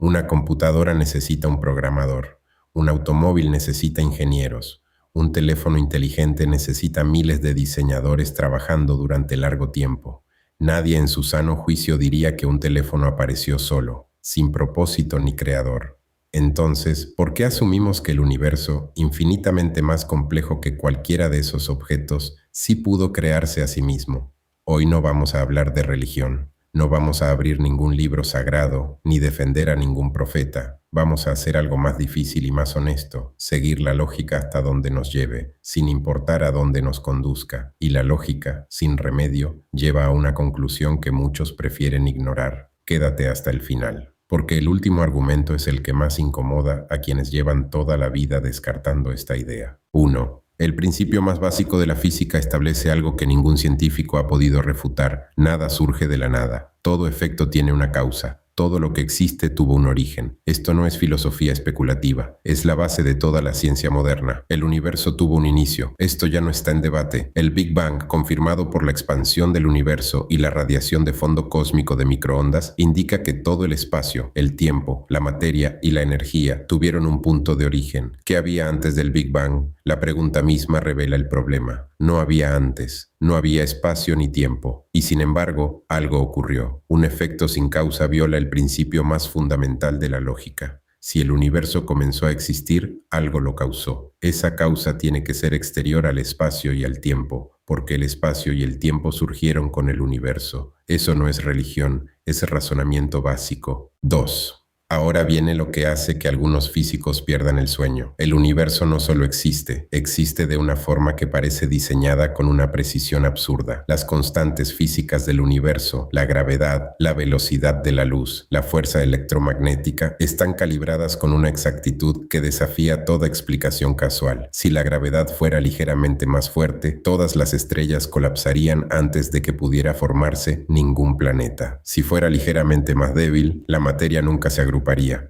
Una computadora necesita un programador, un automóvil necesita ingenieros, un teléfono inteligente necesita miles de diseñadores trabajando durante largo tiempo. Nadie en su sano juicio diría que un teléfono apareció solo, sin propósito ni creador. Entonces, ¿por qué asumimos que el universo, infinitamente más complejo que cualquiera de esos objetos, sí pudo crearse a sí mismo? Hoy no vamos a hablar de religión. No vamos a abrir ningún libro sagrado, ni defender a ningún profeta. Vamos a hacer algo más difícil y más honesto, seguir la lógica hasta donde nos lleve, sin importar a dónde nos conduzca. Y la lógica, sin remedio, lleva a una conclusión que muchos prefieren ignorar. Quédate hasta el final, porque el último argumento es el que más incomoda a quienes llevan toda la vida descartando esta idea. 1. El principio más básico de la física establece algo que ningún científico ha podido refutar. Nada surge de la nada. Todo efecto tiene una causa. Todo lo que existe tuvo un origen. Esto no es filosofía especulativa, es la base de toda la ciencia moderna. El universo tuvo un inicio. Esto ya no está en debate. El Big Bang, confirmado por la expansión del universo y la radiación de fondo cósmico de microondas, indica que todo el espacio, el tiempo, la materia y la energía tuvieron un punto de origen. ¿Qué había antes del Big Bang? La pregunta misma revela el problema. No había antes, no había espacio ni tiempo, y sin embargo, algo ocurrió. Un efecto sin causa viola el principio más fundamental de la lógica. Si el universo comenzó a existir, algo lo causó. Esa causa tiene que ser exterior al espacio y al tiempo, porque el espacio y el tiempo surgieron con el universo. Eso no es religión, es razonamiento básico. 2. Ahora viene lo que hace que algunos físicos pierdan el sueño. El universo no solo existe, existe de una forma que parece diseñada con una precisión absurda. Las constantes físicas del universo, la gravedad, la velocidad de la luz, la fuerza electromagnética, están calibradas con una exactitud que desafía toda explicación casual. Si la gravedad fuera ligeramente más fuerte, todas las estrellas colapsarían antes de que pudiera formarse ningún planeta. Si fuera ligeramente más débil, la materia nunca se agruparía.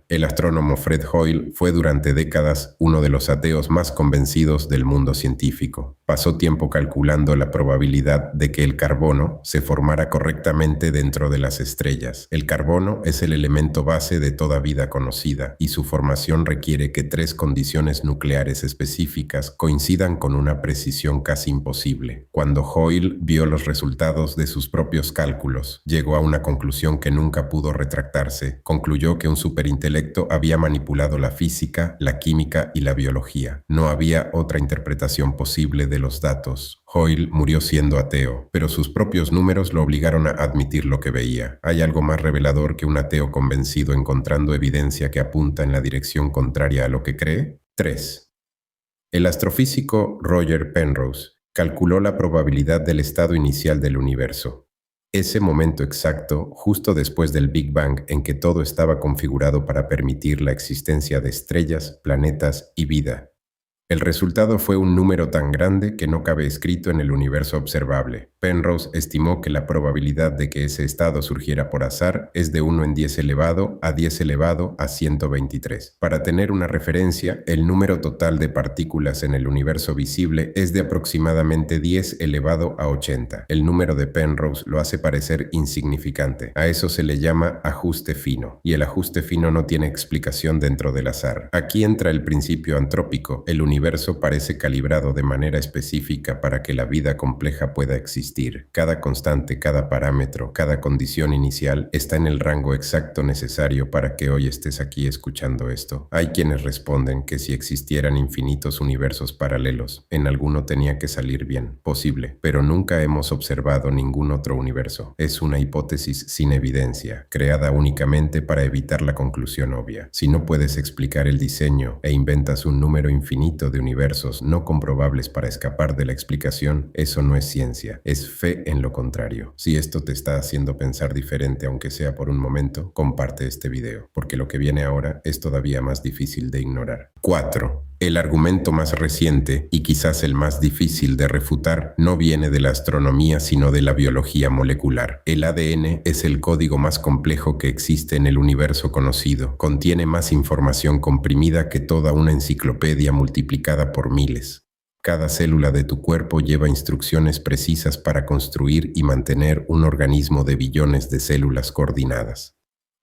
El astrónomo Fred Hoyle fue durante décadas uno de los ateos más convencidos del mundo científico. Pasó tiempo calculando la probabilidad de que el carbono se formara correctamente dentro de las estrellas. El carbono es el elemento base de toda vida conocida y su formación requiere que 3 condiciones nucleares específicas coincidan con una precisión casi imposible. Cuando Hoyle vio los resultados de sus propios cálculos, llegó a una conclusión que nunca pudo retractarse. Concluyó que un superintelecto había manipulado la física, la química y la biología. No había otra interpretación posible de los datos. Hoyle murió siendo ateo, pero sus propios números lo obligaron a admitir lo que veía. ¿Hay algo más revelador que un ateo convencido encontrando evidencia que apunta en la dirección contraria a lo que cree? 3. El astrofísico Roger Penrose calculó la probabilidad del estado inicial del universo. Ese momento exacto, justo después del Big Bang en que todo estaba configurado para permitir la existencia de estrellas, planetas y vida. El resultado fue un número tan grande que no cabe escrito en el universo observable. Penrose estimó que la probabilidad de que ese estado surgiera por azar es de 1 en 10 elevado a 10 elevado a 123. Para tener una referencia, el número total de partículas en el universo visible es de aproximadamente 10 elevado a 80. El número de Penrose lo hace parecer insignificante. A eso se le llama ajuste fino, y el ajuste fino no tiene explicación dentro del azar. Aquí entra el principio antrópico. El universo parece calibrado de manera específica para que la vida compleja pueda existir. Cada constante, cada parámetro, cada condición inicial está en el rango exacto necesario para que hoy estés aquí escuchando esto. Hay quienes responden que si existieran infinitos universos paralelos, en alguno tenía que salir bien. Posible, pero nunca hemos observado ningún otro universo. Es una hipótesis sin evidencia, creada únicamente para evitar la conclusión obvia. Si no puedes explicar el diseño e inventas un número infinito de universos no comprobables para escapar de la explicación, eso no es ciencia, es fe en lo contrario. Si esto te está haciendo pensar diferente, aunque sea por un momento, comparte este video, porque lo que viene ahora es todavía más difícil de ignorar. 4. El argumento más reciente, y quizás el más difícil de refutar, no viene de la astronomía sino de la biología molecular. El ADN es el código más complejo que existe en el universo conocido. Contiene más información comprimida que toda una enciclopedia multiplicada por miles. Cada célula de tu cuerpo lleva instrucciones precisas para construir y mantener un organismo de billones de células coordinadas.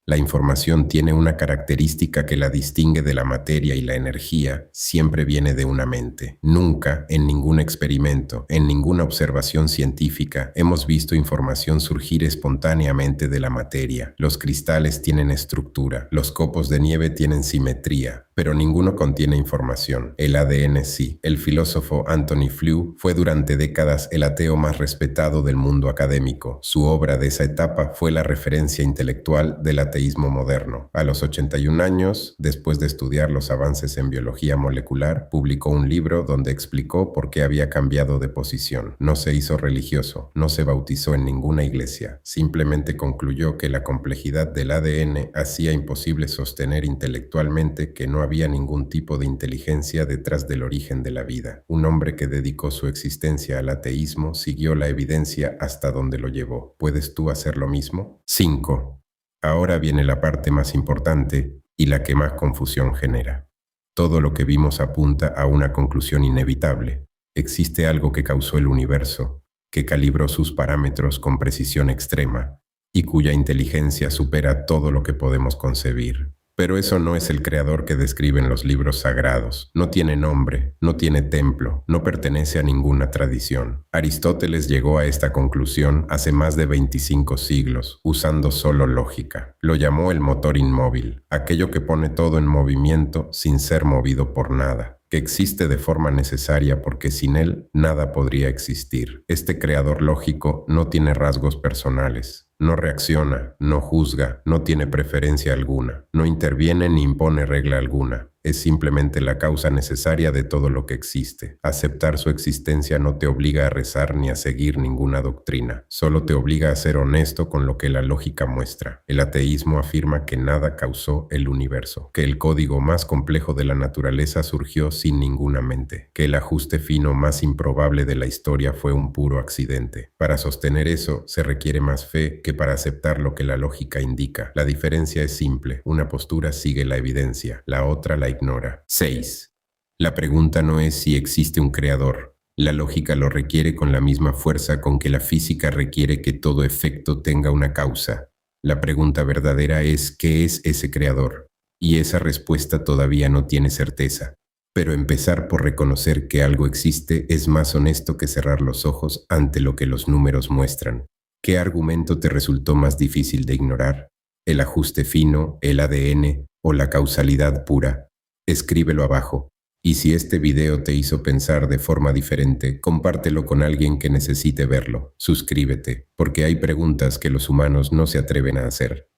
La información tiene una característica que la distingue de la materia y la energía, siempre viene de una mente. Nunca, en ningún experimento, en ninguna observación científica, hemos visto información surgir espontáneamente de la materia. Los cristales tienen estructura, los copos de nieve tienen simetría, pero ninguno contiene información. El ADN sí. El filósofo Anthony Flew fue durante décadas el ateo más respetado del mundo académico. Su obra de esa etapa fue la referencia intelectual del ateísmo moderno. A los 81 años, después de estudiar los avances en biología molecular, publicó un libro donde explicó por qué había cambiado de posición. No se hizo religioso, no se bautizó en ninguna iglesia. Simplemente concluyó que la complejidad del ADN hacía imposible sostener intelectualmente que no había ningún tipo de inteligencia detrás del origen de la vida. Un hombre que dedicó su existencia al ateísmo siguió la evidencia hasta donde lo llevó. ¿Puedes tú hacer lo mismo? 5. Ahora viene la parte más importante y la que más confusión genera. Todo lo que vimos apunta a una conclusión inevitable. Existe algo que causó el universo, que calibró sus parámetros con precisión extrema y cuya inteligencia supera todo lo que podemos concebir. Pero eso no es el creador que describen los libros sagrados. No tiene nombre, no tiene templo, no pertenece a ninguna tradición. Aristóteles llegó a esta conclusión hace más de 25 siglos, usando solo lógica. Lo llamó el motor inmóvil, aquello que pone todo en movimiento sin ser movido por nada, que existe de forma necesaria porque sin él nada podría existir. Este creador lógico no tiene rasgos personales. No reacciona, no juzga, no tiene preferencia alguna, no interviene ni impone regla alguna. Es simplemente la causa necesaria de todo lo que existe. Aceptar su existencia no te obliga a rezar ni a seguir ninguna doctrina. Solo te obliga a ser honesto con lo que la lógica muestra. El ateísmo afirma que nada causó el universo, que el código más complejo de la naturaleza surgió sin ninguna mente, que el ajuste fino más improbable de la historia fue un puro accidente. Para sostener eso se requiere más fe que para aceptar lo que la lógica indica. La diferencia es simple. Una postura sigue la evidencia, la otra la ignora. 6. La pregunta no es si existe un creador. La lógica lo requiere con la misma fuerza con que la física requiere que todo efecto tenga una causa. La pregunta verdadera es ¿qué es ese creador? Y esa respuesta todavía no tiene certeza. Pero empezar por reconocer que algo existe es más honesto que cerrar los ojos ante lo que los números muestran. ¿Qué argumento te resultó más difícil de ignorar? ¿El ajuste fino, el ADN o la causalidad pura? Escríbelo abajo. Y si este video te hizo pensar de forma diferente, compártelo con alguien que necesite verlo. Suscríbete, porque hay preguntas que los humanos no se atreven a hacer.